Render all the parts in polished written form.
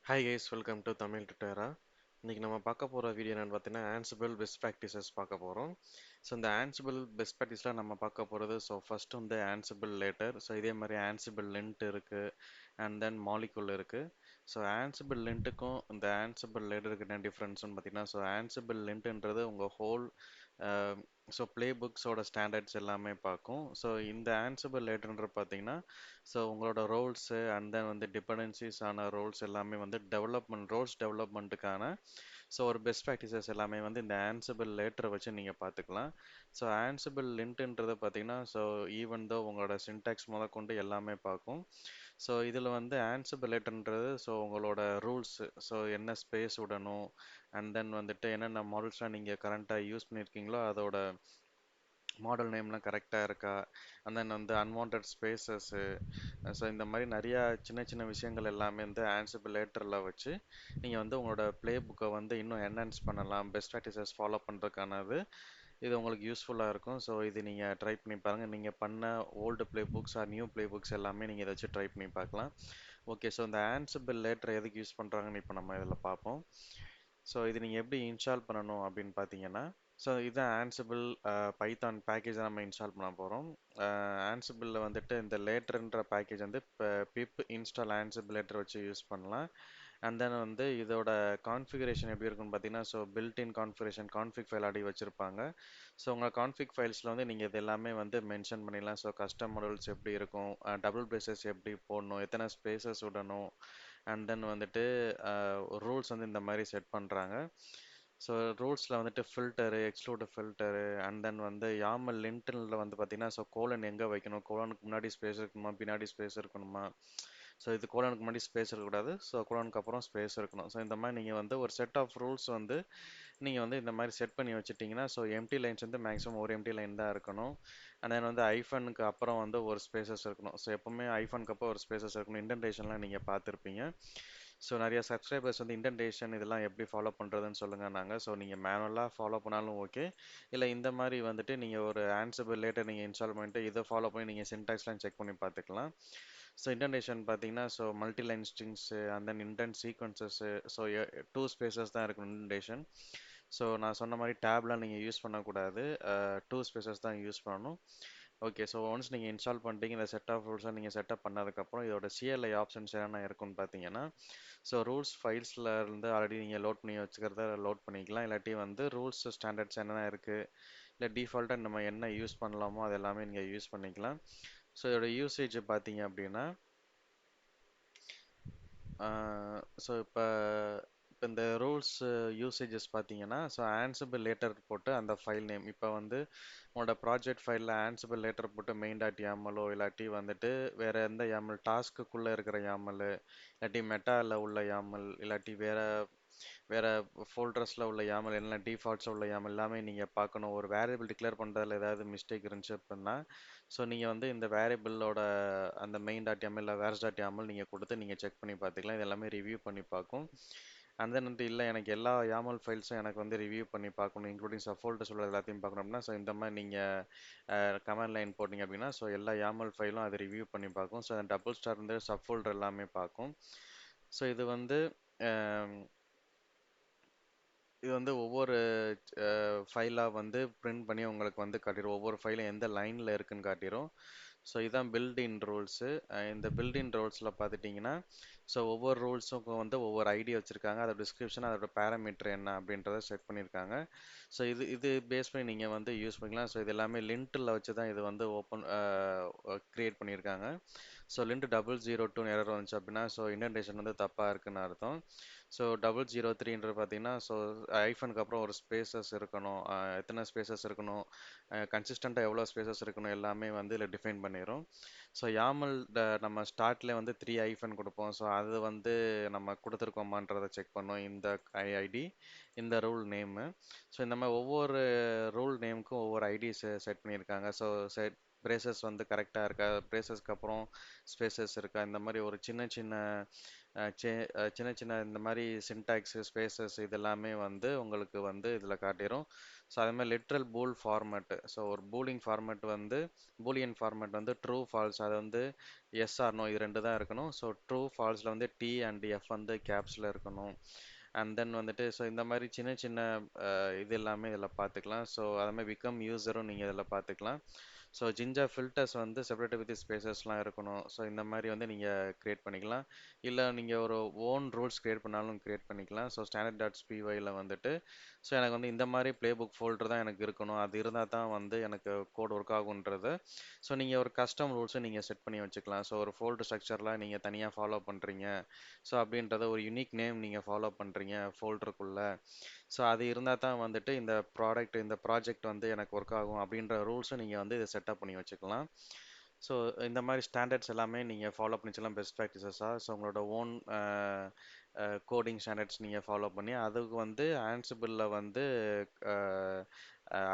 Hi guys, welcome to Tamil Tutora. இன்னைக்கு நம்ம பார்க்க போகிற வீடியோ என்னென்னு பார்த்தீங்கன்னா ஆன்சிபிள் பெஸ்ட் ப்ராக்டிசஸ் பார்க்க போகிறோம். ஸோ இந்த ஆன்சிபிள் பெஸ்ட் ப்ராக்டிஸில் நம்ம பார்க்க போகிறது ஃபர்ஸ்ட் வந்து ஆன்சிபிள் லேட்டர். ஸோ இதே மாதிரி ஆன்சிபிள் லிண்ட் இருக்குது அண்ட் தென் மாலிகுல் இருக்குது. ஸோ ஆன்சிபிள் லிண்ட்டுக்கும் இந்த ஆன்சிபிள் லேட்டருக்கு என்ன டிஃப்ரென்ஸ்னு பார்த்தீங்கன்னா, ஆன்சிபிள் லிண்ட்ன்றது உங்கள் ஹோல் ப்ளே புக்ஸோட ஸ்டாண்டர்ட்ஸ் எல்லாமே பார்க்கும். ஸோ இந்த ஆன்சிபிள் லேட்டர்ன்ற பார்த்தீங்கன்னா, உங்களோட ரோல்ஸு அண்ட் தென் வந்து டிபெண்டன்சிஸ் ஆன ரோல்ஸ் எல்லாமே வந்து ரோல்ஸ் டெவலப்மெண்ட்டுக்கான ஒரு பெஸ்ட் ப்ராக்டிசஸ் எல்லாமே வந்து இந்த ஆன்சிபிள் லேட்டரை வச்சு நீங்கள் பார்த்துக்கலாம். ஆன்சிபிள் லிண்ட்ன்றது பார்த்தீங்கன்னா, ஈவன் தோ உங்களோட சின்டாக்ஸ் முதற்கொண்டு எல்லாமே பார்க்கும். இதில் வந்து ஆன்சிபிள் லேட்டர்ன்றது உங்களோட ரூல்ஸ், என்ன ஸ்பேஸ் விடணும் அண்ட் தென் வந்துட்டு என்னென்ன மாடல்ஸ்லாம் நீங்கள் கரண்ட்டாக யூஸ் பண்ணியிருக்கீங்களோ அதோட மாடல் நேம்லாம் கரெக்டாக இருக்கா, அண்ட் தென் வந்து அன்வான்ட் ஸ்பேசஸ்ஸு, இந்த மாதிரி நிறையா சின்ன சின்ன விஷயங்கள் எல்லாமே வந்து ஆன்சிபிள் லேட்டரில் வச்சு நீங்கள் வந்து உங்களோட ப்ளே புக்கை வந்து இன்னும் என்ஹான்ஸ் பண்ணலாம், பெஸ்ட் ப்ராக்டிசஸ் ஃபாலோ பண்ணுறதுக்கானது இது உங்களுக்கு யூஸ்ஃபுல்லாக இருக்கும். இது நீங்கள் ட்ரை பண்ணி பாருங்கள். நீங்கள் பண்ண old play books or new play books எல்லாமே நீங்கள் இதை வச்சு ட்ரை பண்ணி பார்க்கலாம். ஓகே, இந்த ஆன்சிபிள் லேட்டர் எதுக்கு யூஸ் பண்ணுறாங்கன்னு இப்போ நம்ம இதில் பார்ப்போம். இது நீங்கள் எப்படி இன்ஸ்டால் பண்ணணும் அப்படின்னு பார்த்தீங்கன்னா, இதுதான் ஆன்சிபிள் பைத்தான் பேக்கேஜை நம்ம இன்ஸ்டால் பண்ண போகிறோம். ஆன்சிபிளில் வந்துட்டு இந்த லேட்டர்ன்ற பேக்கேஜ் வந்து இப்போ பிப் இன்ஸ்டால் ஆன்சிபிள் லேட்டர் வச்சு யூஸ் பண்ணலாம். அண்ட் தென் வந்து இதோட கான்ஃபிகரேஷன் எப்படி இருக்குன்னு பார்த்தீங்கன்னா, பில்ட்-இன் கான்ஃபிகரேஷன் கான்ஃபிக் ஃபைல் அடி வச்சுருப்பாங்க. உங்கள் கான்ஃபிக் ஃபைல்ஸில் வந்து நீங்கள் இது எல்லாமே வந்து மென்ஷன் பண்ணிடலாம். கஸ்டம் மாடல்ஸ் எப்படி இருக்கும், டபுள் பிரேசஸ் எப்படி போடணும், எத்தனை ஸ்பேசஸ் விடணும், அண்ட் தென் வந்துட்டு ரூல்ஸ் வந்து இந்த மாதிரி செட் பண்ணுறாங்க. ரூல்ஸில் வந்துட்டு filter, exclude filter, and then வந்து யாமல் லிண்ட்டில் வந்து பார்த்தீங்கன்னா, கோலன் எங்கே வைக்கணும், கோலனுக்கு முன்னாடி ஸ்பேஸ் இருக்கணுமா, பின்னாடி ஸ்பேஸ் இருக்கணுமா, இது கோலனுக்கு முன்னாடி ஸ்பேஸ் இருக்கக்கூடாது, கோலனுக்கு அப்புறம் ஸ்பேஸ் இருக்கணும். இந்த மாதிரி நீங்கள் வந்து ஒரு செட் ஆஃப் ரூல்ஸ் வந்து நீங்கள் வந்து இந்த மாதிரி செட் பண்ணி வச்சுட்டிங்கன்னா, எம்டி லைன்ஸ் வந்து மேக்ஸிமம் ஒரு எம்டி லைன் தான் இருக்கணும். அண்ட் தென் வந்து ஐஃபனுக்கு அப்புறம் வந்து ஒரு ஸ்பேசஸ் இருக்கணும். எப்போவுமே ஐஃபனுக்கு அப்புறம் ஒரு ஸ்பேசஸ் இருக்கணும். இன்டென்டேஷன்லாம் நீங்கள் பார்த்துருப்பீங்க. நிறைய சப்ஸ்கிரைபர்ஸ் வந்து இன்டென்டேஷன் இதெல்லாம் எப்படி ஃபாலோ பண்ணுறதுன்னு சொல்லுங்கள் நாங்கள். நீங்கள் மேனுவலாக ஃபாலோ பண்ணாலும் ஓகே, இல்லை இந்த மாதிரி வந்துட்டு நீங்கள் ஒரு ஆன்சிபிள் லேட்டர் நீங்கள் இன்ஸ்டால் பண்ணிட்டு இதை ஃபாலோ பண்ணி நீங்கள் சின்டாக்ஸ்லாம் செக் பண்ணி பார்த்துக்கலாம். இன்டென்டேஷன் பார்த்தீங்கன்னா, multi line strings and then indent sequences, two spaces தான் இருக்கணும் இன்டென்டேஷன். நான் சொன்ன மாதிரி டேப்லாம் நீங்கள் யூஸ் பண்ணக்கூடாது, டூ ஸ்பேசஸ் தான் யூஸ் பண்ணணும். ஓகே, ஒன்ஸ் நீங்கள் இன்ஸ்டால் பண்ணிட்டீங்க, இந்த செட் ஆஃப் ரூல்ஸை நீங்கள் செட்டப் பண்ணதுக்கப்புறம் இதோட சிஎல்ஐ ஆப்ஷன்ஸ் என்னென்ன இருக்குன்னு பார்த்தீங்கன்னா, ரூல்ஸ் ஃபைல்ஸில் இருந்து ஆல்ரெடி நீங்கள் லோட் பண்ணி வச்சுக்கிறத லோட் பண்ணிக்கலாம். இல்லாட்டி வந்து ரூல்ஸ் ஸ்டாண்டர்ட்ஸ் என்னென்ன இருக்குது, இல்லை டிஃபால்ட்டாக நம்ம என்ன யூஸ் பண்ணலாமோ அது எல்லாமே நீங்கள் யூஸ் பண்ணிக்கலாம். இதோட யூசேஜ் பார்த்தீங்க அப்படின்னா, இப்போ இந்த ரூல்ஸ் யூசேஜஸ் பார்த்தீங்கன்னா, ஆன்சிபிள் லேட்டர் போட்டு அந்த ஃபைல் நேம் இப்போ வந்து உங்களோட ப்ராஜெக்ட் ஃபைலில் ஆன்சிபிள் லேட்டர் போட்டு மெயின் டாட் யாமலோ இல்லாட்டி வந்துட்டு வேறு எந்த யாமல் டாஸ்க்குள்ளே இருக்கிற யாமல் இல்லாட்டி மெட்டாவில் உள்ள யாமல் இல்லாட்டி வேறு வேறு ஃபோல்டர்ஸில் உள்ள யாமல் எல்லாம் டிஃபால்ட்ஸில் உள்ள யாமல் எல்லாமே நீங்கள் பார்க்கணும். ஒரு வேரியபிள் டிக்ளேர் பண்ணுறதுல ஏதாவது மிஸ்டேக் இருந்துச்சு அப்படின்னா, நீங்கள் வந்து இந்த வேரியபிளோட அந்த மெயின் டாட் யாமல் இல்லை வேர்ஸ் டாட் யாமல் நீங்கள் கொடுத்து நீங்கள் செக் பண்ணி பார்த்துக்கலாம். இது எல்லாமே ரிவ்யூ பண்ணி பார்க்கும். அண்ட் தென் வந்து இல்லை எனக்கு எல்லா யாமல் ஃபைல்ஸும் எனக்கு வந்து ரிவ்யூ பண்ணி பார்க்கணும், இன்க்ளூடிங் சப் ஃபோல்டர்ஸ் உள்ள எல்லாத்தையும் பார்க்கணும் அப்படின்னா, இந்த மாதிரி நீங்கள் கமெண்ட் லைன் போட்டிங்க அப்படின்னா, எல்லா யாமல் ஃபைலும் அதை ரிவ்யூ பண்ணி பார்க்கும். அந்த டபுள் ஸ்டார் வந்து சப் ஃபோல்டர் எல்லாமே பார்க்கும். இது வந்து இது வந்து ஒவ்வொரு ஃபைலாக வந்து பிரிண்ட் பண்ணி உங்களுக்கு வந்து காட்டிடும். ஒவ்வொரு ஃபைலும் எந்த லைனில் இருக்குன்னு காட்டிடும். இதுதான் பில்ட்-இன் ரூல்ஸு. இந்த பில்ட்-இன் ரூல்ஸில் பார்த்துட்டிங்கன்னா, ஒவ்வொரு ரூல்ஸுக்கும் வந்து ஒவ்வொரு ஐடி வச்சுருக்காங்க. அதோட டிஸ்கிரிப்ஷன், அதோட பேராமீட்டர் என்ன அப்படின்றத செட் பண்ணியிருக்காங்க. இது இது பேஸ் பண்ணி நீங்கள் வந்து யூஸ் பண்ணிக்கலாம். இது எல்லாமே லிண்ட்டில் வச்சு தான் இது வந்து க்ரியேட் பண்ணியிருக்காங்க. லிண்ட் 002 எரர் வந்துச்சு அப்படின்னா, இன்டென்டேஷன் வந்து தப்பாக இருக்குன்னு அர்த்தம். 003ன்றது பார்த்தீங்கன்னா, ஐஃபனுக்கு அப்புறம் ஒரு ஸ்பேசஸ் இருக்கணும், எத்தனை ஸ்பேசஸ் இருக்கணும், கன்சிஸ்டண்ட்டாக எவ்வளோ ஸ்பேசஸ் இருக்கணும் எல்லாமே வந்து இதில் டிஃபைன் பண்ணிடும். யாமல் நம்ம ஸ்டார்ட்லேயே வந்து 3 ஐஃபன் கொடுப்போம். அது வந்து நம்ம கொடுத்துருக்கோமான்றதை செக் பண்ணோம், இந்த ஐடி இந்த ரூல் நேமு. இந்த மாதிரி ஒவ்வொரு ரூல் நேமுக்கும் ஒவ்வொரு ஐடிஸ் செட் பண்ணியிருக்காங்க. பிரேசஸ் வந்து கரெக்டாக இருக்கா, பிரேசஸ்க்கு அப்புறம் ஸ்பேசஸ் இருக்கா, இந்த மாதிரி ஒரு சின்ன சின்ன சின்ன சின்ன இந்த மாதிரி சின்டாக்ஸ் ஸ்பேசஸ் இதெல்லாமே வந்து உங்களுக்கு வந்து இதில் காட்டிடும். ஸோ அதே மாதிரி லிட்ரல் பூல் ஃபார்மேட். ஸோ ஒரு பூலிங் ஃபார்மேட் வந்து பூலியன் ஃபார்மேட் வந்து ட்ரூ ஃபால்ஸ், அது வந்து எஸ் ஆர் நோ இது ரெண்டு தான் இருக்கணும். ஸோ ட்ரூ ஃபால்ஸில் வந்து டி அண்ட் எஃப் வந்து கேப்ஸில் இருக்கணும். அண்ட் தென் வந்துட்டு ஸோ இந்த மாதிரி சின்ன சின்ன இது எல்லாமே இதில் பார்த்துக்கலாம். ஸோ அது மாதிரி பிகம் யூஸரும் நீங்கள் இதில் பார்த்துக்கலாம். ஸோ ஜிஞ்சர் ஃபில்டர்ஸ் வந்து செப்பரேட் வித் ஸ்பேசஸ்லாம் இருக்கணும். ஸோ இந்த மாதிரி வந்து நீங்கள் க்ரியேட் பண்ணிக்கலாம். இல்லை நீங்கள் ஒரு ஓன் ரூல்ஸ் க்ரியேட் பண்ணாலும் க்ரியேட் பண்ணிக்கலாம். ஸோ ஸ்டாண்டர்ட் டாட்ஸ் பிஒயில் வந்துட்டு ஸோ எனக்கு வந்து இந்த மாதிரி ப்ளே புக் ஃபோல்டர் தான் எனக்கு இருக்கணும், அது இருந்தால் தான் வந்து எனக்கு கோட் ஒர்க் ஆகுன்றது. ஸோ நீங்கள் ஒரு கஸ்டம் ரூல்ஸும் நீங்கள் செட் பண்ணி வச்சுக்கலாம். ஸோ ஒரு ஃபோல்டர் ஸ்ட்ரக்சர்லாம் நீங்கள் தனியாக ஃபாலோ பண்ணுறீங்க, ஸோ அப்படின்றத ஒரு யூனிக் நேம் நீங்கள் ஃபாலோ பண்ணுறீங்க ஃபோல்டருக்குள்ளே. ஸோ அது இருந்தால் தான் வந்துட்டு இந்த இந்த ப்ராஜெக்ட் வந்து எனக்கு ஒர்க் ஆகும் அப்படின்ற ரூல்ஸும் நீங்கள் வந்து இதை செட்டப் பண்ணி வச்சுக்கலாம். ஸோ இந்த மாதிரி ஸ்டாண்டர்ட்ஸ் எல்லாமே நீங்கள் ஃபாலோ பண்ணிச்சலாம் பெஸ்ட் ப்ராக்டிசஸாக. ஸோ உங்களோட ஓன் கோடிங் ஸ்டாண்டர்ட்ஸ் நீங்கள் ஃபாலோ பண்ணி அதுக்கு வந்து ஆன்சிபிளில் வந்து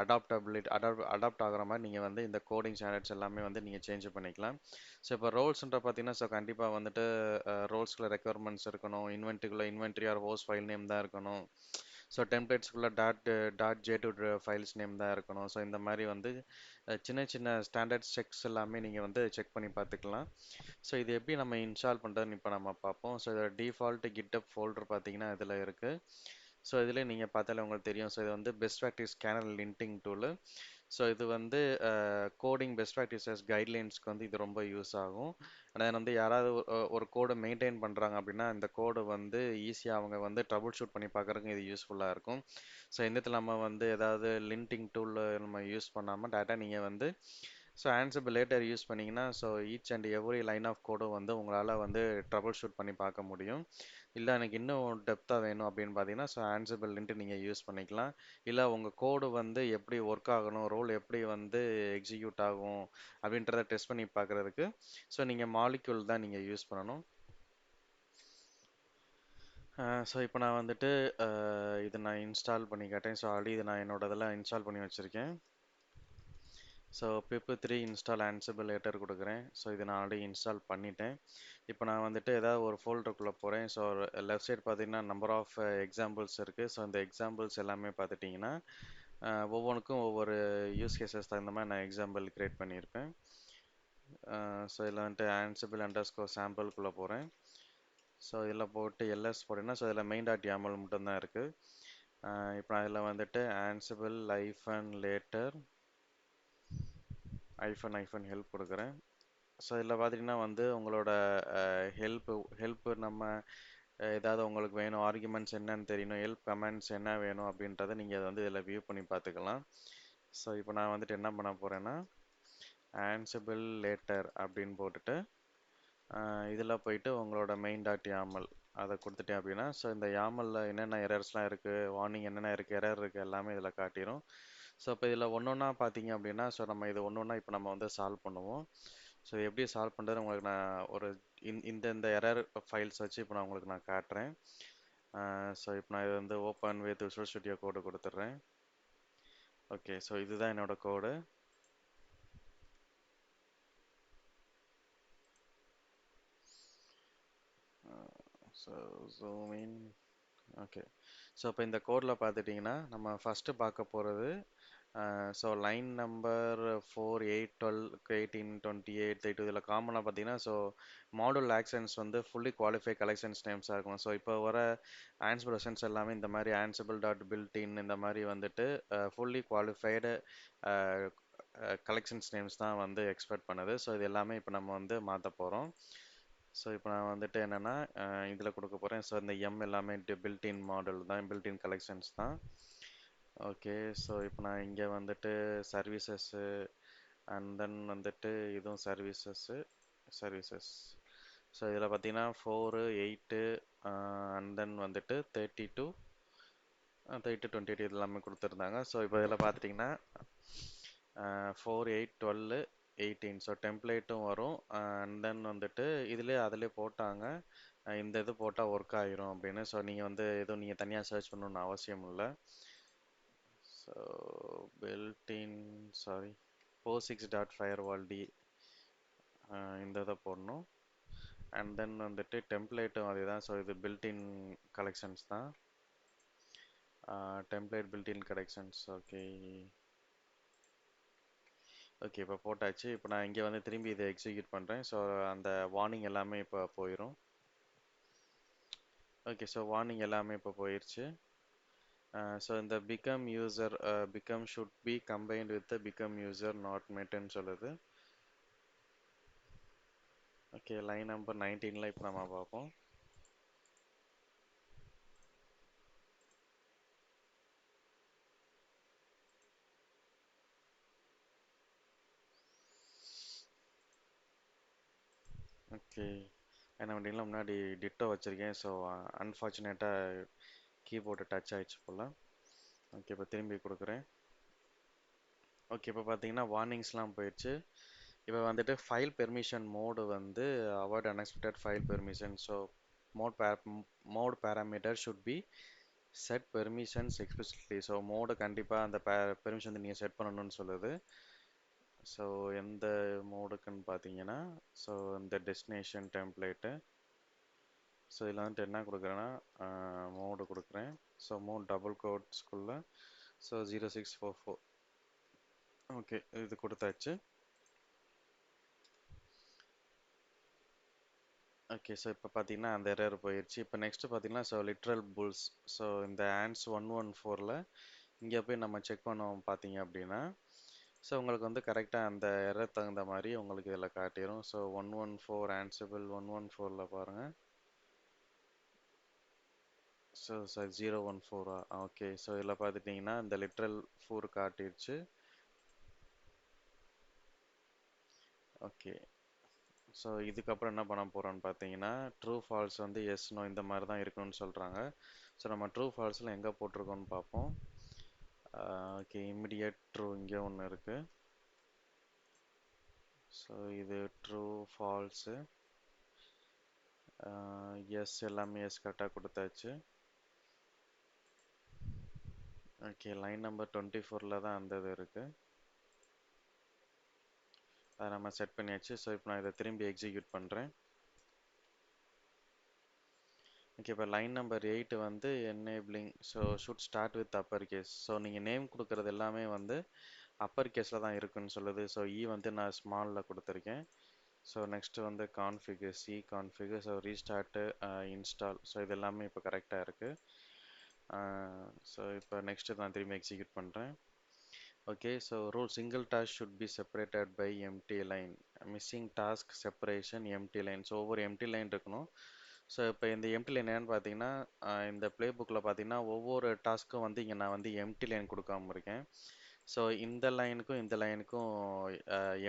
அடாப்ட் ஆகிற மாதிரி நீங்கள் வந்து இந்த கோடிங் ஸ்டாண்டர்ட்ஸ் எல்லாமே வந்து நீங்கள் சேஞ்ச் பண்ணிக்கலாம். ஸோ இப்போ ரோல்ஸ்ன்ற பார்த்தீங்கன்னா, ஸோ கண்டிப்பாக வந்துட்டு ரோல்ஸ்குள்ள ரெக்குவயர்மெண்ட்ஸ் இருக்கணும். Inventory or host file name தான் இருக்கணும். ஸோ டெம்ப்ளேட்ஸ்குள்ள .j2 ஃபைல்ஸ் நேம் தான் இருக்கணும். ஸோ இந்த மாதிரி வந்து சின்ன சின்ன ஸ்டாண்டர்ட் செக்ஸ் எல்லாமே நீங்கள் வந்து செக் பண்ணி பார்த்துக்கலாம். ஸோ இது எப்படி நம்ம இன்ஸ்டால் பண்ணுறதுன்னு இப்போ நம்ம பார்ப்போம். ஸோ இதோட டிஃபால்ட் கிட்டப் ஃபோல்டர் பார்த்தீங்கன்னா இதில் இருக்குது. ஸோ இதில் நீங்கள் பார்த்தாலே உங்களுக்கு தெரியும். ஸோ இது வந்து best practice scanner linting tool. So இது வந்து கோடிங் பெஸ்ட் ப்ராக்டிசஸ் கைட்லைன்ஸ்க்கு வந்து இது ரொம்ப யூஸ் ஆகும். ஆனால் வந்து யாராவது ஒரு கோடை மெயின்டைன் பண்ணுறாங்க அப்படின்னா இந்த கோடை வந்து ஈஸியாக அவங்க வந்து ட்ரபுள் ஷூட் பண்ணி பார்க்குறதுக்கு இது யூஸ்ஃபுல்லாக இருக்கும். ஸோ இந்த இடத்துல நம்ம வந்து ஏதாவது லிண்டிங் டூல் நம்ம யூஸ் பண்ணாமல் டேரெக்டாக நீங்கள் வந்து ஸோ ஆன்சிபிள் லேட்டர் யூஸ் பண்ணிங்கன்னா so each and every line of கோடும் வந்து உங்களால் வந்து ட்ரபுள் ஷூட் பண்ணி பார்க்க முடியும். இல்லை எனக்கு இன்னும் டெப்த்தாக வேணும் அப்படின்னு பார்த்தீங்கன்னா ஸோ ஆன்சிபிள்ன்ட்டு நீங்கள் யூஸ் பண்ணிக்கலாம். இல்லை உங்கள் கோடு வந்து எப்படி ஒர்க் ஆகணும், ரோல் எப்படி வந்து எக்ஸிக்யூட் ஆகும் அப்படின்றத டெஸ்ட் பண்ணி பார்க்குறதுக்கு ஸோ நீங்கள் மாலிக்யூல் தான் நீங்கள் யூஸ் பண்ணணும். ஸோ இப்போ நான் வந்துட்டு இதை நான் இன்ஸ்டால் பண்ணி கேட்டேன். ஸோ ஆல்ரெடி இதை நான் என்னோட இதெல்லாம் இன்ஸ்டால் பண்ணி வச்சுருக்கேன். So pip3 install Ansible later கொடுக்குறேன். ஸோ இதை நான் ஆல்ரெடி இன்ஸ்டால் பண்ணிட்டேன். இப்போ நான் வந்துட்டு ஏதாவது ஒரு ஃபோல்டருக்குள்ளே போகிறேன். ஸோ லெஃப்ட் சைடு பார்த்தீங்கன்னா நம்பர் ஆஃப் எக்ஸாம்பிள்ஸ் இருக்குது. ஸோ இந்த எக்ஸாம்பிள்ஸ் எல்லாமே பார்த்துட்டிங்கன்னா ஒவ்வொன்றுக்கும் ஒவ்வொரு யூஸ் கேசஸ் தகுந்த மாதிரி நான் எக்ஸாம்பிள் க்ரியேட் பண்ணியிருப்பேன். ஸோ இதில் வந்துட்டு ஆன்சிபிள் அண்டர்ஸ்கோர் சாம்பிள்குள்ளே போகிறேன். ஸோ இதில் போட்டு எல்எஸ் போட்டேன்னா ஸோ இதில் மெயின் டாட் யாமல் மட்டும்தான் இருக்குது. இப்போ நான் இதில் வந்துட்டு ஆன்சிபிள் லேட்டர் ஹெல்ப் கொடுக்குறேன். ஸோ இதில் பார்த்தீங்கன்னா வந்து உங்களோட ஹெல்ப்பு நம்ம ஏதாவது உங்களுக்கு வேணும், ஆர்குமெண்ட்ஸ் என்னன்னு தெரியணும், ஹெல்ப் கமெண்ட்ஸ் என்ன வேணும் அப்படின்றத நீங்கள் வந்து இதில் வியூ பண்ணி பார்த்துக்கலாம். ஸோ இப்போ நான் வந்துட்டு என்ன பண்ண போகிறேன்னா ஆன்சிபிள் லேட்டர் அப்படின்னு போட்டுட்டு இதில் போயிட்டு உங்களோட மெயின் டாட் யாமல் அதை கொடுத்துட்டேன் அப்படின்னா ஸோ இந்த யாமலில் என்னென்ன எரர்ஸ்லாம் இருக்குது, வார்னிங் என்னென்ன இருக்குது, எரர் இருக்குது எல்லாமே இதில் காட்டிடும். ஸோ இப்போ இதில் ஒன்று ஒன்றா பார்த்தீங்க அப்படின்னா ஸோ நம்ம இது ஒன்று ஒன்றா இப்போ நம்ம வந்து சால்வ் பண்ணுவோம். ஸோ எப்படி சால்வ் பண்ணுறது உங்களுக்கு நான் ஒரு இந்த எரர் ஃபைல்ஸ் வச்சு இப்போ நான் உங்களுக்கு நான் காட்டுறேன். ஸோ இப்போ நான் இது வந்து open with visual studio code கொடுத்துட்றேன். ஓகே, ஸோ இதுதான் என்னோட code. So zoom in. Okay, so இப்போ இந்த கோடில் பார்த்துட்டிங்கன்னா நம்ம ஃபஸ்ட்டு பார்க்க போகிறது ஸோ லைன் நம்பர் 4, 8, 12, 18, 28, 32 இதில் காமனாக பார்த்தீங்கன்னா ஸோ மாடுல் ஆக்ஷன்ஸ் வந்து ஃபுல்லி குவாலிஃபை கலெக்ஷன்ஸ் நேம்ஸாக இருக்கும். ஸோ இப்போ வர ஆன்சிபிள் வெர்ஷன்ஸ் எல்லாமே இந்த மாதிரி ஆன்சிபிள் டாட் பில்டின் இந்த மாதிரி வந்துட்டு ஃபுல்லி குவாலிஃபைடு கலெக்ஷன்ஸ் நேம்ஸ் தான் வந்து எக்ஸ்பெக்ட் பண்ணுது. ஸோ இது எல்லாமே இப்போ நம்ம வந்து மாற்ற போகிறோம். ஸோ இப்போ நான் வந்துட்டு என்னென்னா இதில் கொடுக்க போகிறேன். ஸோ இந்த எம் எல்லாமே பில்டின் மாடல் தான், பில்டின் கலெக்ஷன்ஸ் தான். ஓகே, ஸோ இப்போ நான் இங்கே வந்துட்டு சர்வீசஸ்ஸு அண்ட் தென் வந்துட்டு இதுவும் சர்வீசஸ். ஸோ இதில் பார்த்தீங்கன்னா 4, 8 அண்ட் தென் வந்துட்டு 32, 28 இது எல்லாமே கொடுத்துருந்தாங்க. ஸோ இப்போ இதில் பார்த்துட்டிங்கன்னா 4, 8, 12, 18 ஸோ டெம்ப்ளேட்டும் வரும். அண்ட் தென் வந்துட்டு அதிலே போட்டாங்க இந்த இது போட்டால் ஒர்க் ஆகிரும் அப்படின்னு. ஸோ நீங்கள் வந்து எதுவும் நீங்கள் தனியாக சர்ச் பண்ணணுன்னு அவசியம் இல்லை. So builtin POSIX dot firewall D இந்த இதை போடணும். அண்ட் தென் வந்துட்டு டெம்ப்ளேட்டும் அதே தான். ஸோ இது பில்டின் கலெக்ஷன்ஸ் தான். Template built-in collections. Okay. Okay, இப்போ போட்டாச்சு. இப்போ நான் இங்கே வந்து திரும்பி இதை எக்ஸிக்யூட் பண்ணுறேன். ஸோ அந்த வார்னிங் எல்லாமே இப்போ போயிடும். ஓகே, ஸோ வார்னிங் எல்லாமே இப்போ போயிடுச்சு. ஸோ இந்த become user become should be combined with become user not மெட்னு சொல்லுது. ஓகே, லைன் நம்பர் 19ல இப்போ நம்ம பார்ப்போம். ஓகே, என்ன பண்ணிங்களா, முன்னாடி டிட்டோ வச்சுருக்கேன். ஸோ அன்ஃபார்ச்சுனேட்டாக கீபோர்டு டச் ஆயிடுச்சு போல். ஓகே, இப்போ திரும்பி கொடுக்குறேன். ஓகே, இப்போ பார்த்தீங்கன்னா வார்னிங்ஸ்லாம் போயிடுச்சு. இப்போ வந்துட்டு ஃபைல் பெர்மிஷன் மோடு வந்து avoid unexpected file permission. So mode mode parameter should be set permissions explicitly. So mode கண்டிப்பாக அந்த பெர்மிஷன் வந்து நீங்கள் செட் பண்ணணும்னு சொல்லுது. ஸோ எந்த மோடுக்குன்னு பார்த்தீங்கன்னா, ஸோ இந்த டெஸ்டினேஷன் டெம்ப்ளேட்டு. ஸோ இதில் வந்துட்டு என்ன கொடுக்குறேன்னா மோடு கொடுக்குறேன். ஸோ மோட் டபுள் கோட்ஸ்குள்ளே ஸோ 0644. ஓகே, இது கொடுத்தாச்சு. ஓகே, ஸோ இப்போ பார்த்தீங்கன்னா அந்த எரர் போயிடுச்சு. இப்போ நெக்ஸ்ட்டு பார்த்தீங்கன்னா ஸோ லிட்ரல் புல்ஸ். ஸோ இந்த ஆன்ஸ் 114ல் இங்கே போய் நம்ம செக் பண்ணோம் பார்த்தீங்க அப்படின்னா, ஸோ உங்களுக்கு வந்து கரெக்டாக அந்த எரர் தகுந்த மாதிரி உங்களுக்கு இதில் காட்டிடும். ஸோ 114 ஆன்சிபிள் 114ல் பாருங்கள். ஸோ 014. ஓகே, ஸோ இதில் பார்த்துட்டிங்கன்னா இந்த லிட்ரல் 4 காட்டிடுச்சு. ஓகே, ஸோ இதுக்கப்புறம் என்ன பண்ண போகிறோம்னு பார்த்தீங்கன்னா, ட்ரூ ஃபால்ஸ் வந்து எஸ் நோ இந்த மாதிரி தான் இருக்கணும்னு சொல்கிறாங்க. ஸோ நம்ம ட்ரூ ஃபால்ஸில் எங்கே போட்டிருக்கோம்னு பார்ப்போம். ஓகே, இம்மிடியட் ட்ரூ இங்கே ஒன்று இருக்குது. ஸோ இது ட்ரூ ஃபால்ஸு. எஸ் எல்லாமே எஸ் கரெக்டாக கொடுத்தாச்சு. ஓகே, லைன் நம்பர் 24ல் தான் அந்த இது இருக்குது. அதை நம்ம செட் பண்ணியாச்சு. ஸோ இப்போ நான் இதை திரும்பி எக்ஸிக்யூட் பண்ணுறேன். ஓகே, இப்போ லைன் நம்பர் 8 வந்து enabling. So should start with upper case. So நீங்கள் நேம் கொடுக்குறது எல்லாமே வந்து அப்பர் கேஸில் தான் இருக்குன்னு சொல்லுது. ஸோ இ வந்து நான் ஸ்மாலில் கொடுத்துருக்கேன். ஸோ நெக்ஸ்ட்டு வந்து config C config. So restart install. So இது எல்லாமே இப்போ கரெக்டாக இருக்குது. ஸோ இப்போ நெக்ஸ்ட்டு நான் திரும்பி எக்ஸிக்யூட் பண்ணுறேன். Okay, so rule single task should be separated by empty line. Missing task separation empty line. So ஒவ்வொரு எம்டி லைன் இருக்கணும். ஸோ இப்போ இந்த எம்டி லைன் என்னன்னு பார்த்தீங்கன்னா, இந்த ப்ளே புக்கில் பார்த்தீங்கன்னா ஒவ்வொரு டாஸ்க்கும் வந்து இங்கே நான் வந்து எம்டி லைன் கொடுக்காம இருக்கேன். ஸோ இந்த லைனுக்கும் இந்த லைனுக்கும்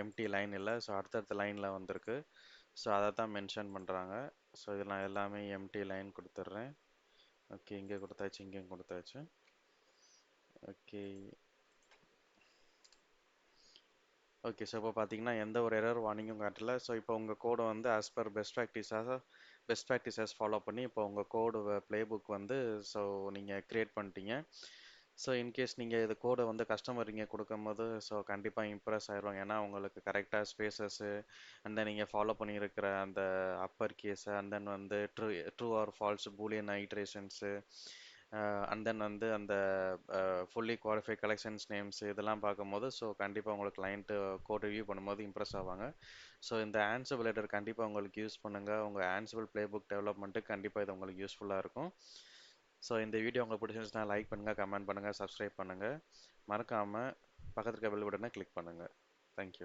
எம்டி லைன் இல்லை. ஸோ அடுத்தடுத்த லைனில் வந்திருக்கு. ஸோ அதை தான் மென்ஷன் பண்ணுறாங்க. ஸோ இதில் நான் எல்லாமே எம்டி லைன் கொடுத்துட்றேன். ஓகே, இங்கே கொடுத்தாச்சு, இங்கேயும் கொடுத்தாச்சு. ஓகே. ஓகே, ஸோ இப்போ பார்த்தீங்கன்னா எந்த ஒரு எரர் வார்னிங்கும் காட்டல. ஸோ இப்போ உங்கள் கோடை வந்து as per best practices follow பண்ணி இப்போ உங்கள் கோடு ப்ளே புக் வந்து ஸோ நீங்கள் க்ரியேட் பண்ணிட்டீங்க. ஸோ இன்கேஸ் நீங்கள் இது கோடை வந்து கஸ்டமர் இங்கே கொடுக்கும்போது ஸோ கண்டிப்பாக இம்ப்ரெஸ் ஆயிடுவாங்க. ஏன்னா உங்களுக்கு கரெக்டாக ஸ்பேசஸ்ஸு அண்ட் தென் நீங்கள் ஃபாலோ பண்ணியிருக்கிற அந்த அப்பர் கேஸு அண்ட் தென் வந்து true or false boolean iterations and then வந்து அந்த ஃபுல்லி குவாலிஃபைட் கலெக்ஷன்ஸ் நேம்ஸ் இதெல்லாம் பார்க்கும்போது ஸோ கண்டிப்பாக உங்களுக்கு கிளைண்ட்டு கோட் ரிவ்யூ பண்ணும்போது இம்ப்ரெஸ் ஆவாங்க. ஸோ இந்த ஆன்சிபிள் லெட்டர் கண்டிப்பாக உங்களுக்கு யூஸ் பண்ணுங்கள். உங்கள் ஆன்சிபிள் ப்ளே புக் டெவலப்மெண்ட்டுக்கு கண்டிப்பாக இது உங்களுக்கு யூஸ்ஃபுல்லாக இருக்கும். ஸோ இந்த வீடியோ உங்களுக்கு பிடிச்சிருந்துச்சுன்னா லைக் பண்ணுங்கள், கமெண்ட் பண்ணுங்கள், சப்ஸ்கிரைப் பண்ணுங்கள். மறக்காமல் பக்கத்தில் இருக்க பெல் பட்டனை கிளிக் பண்ணுங்கள். தேங்க்யூ.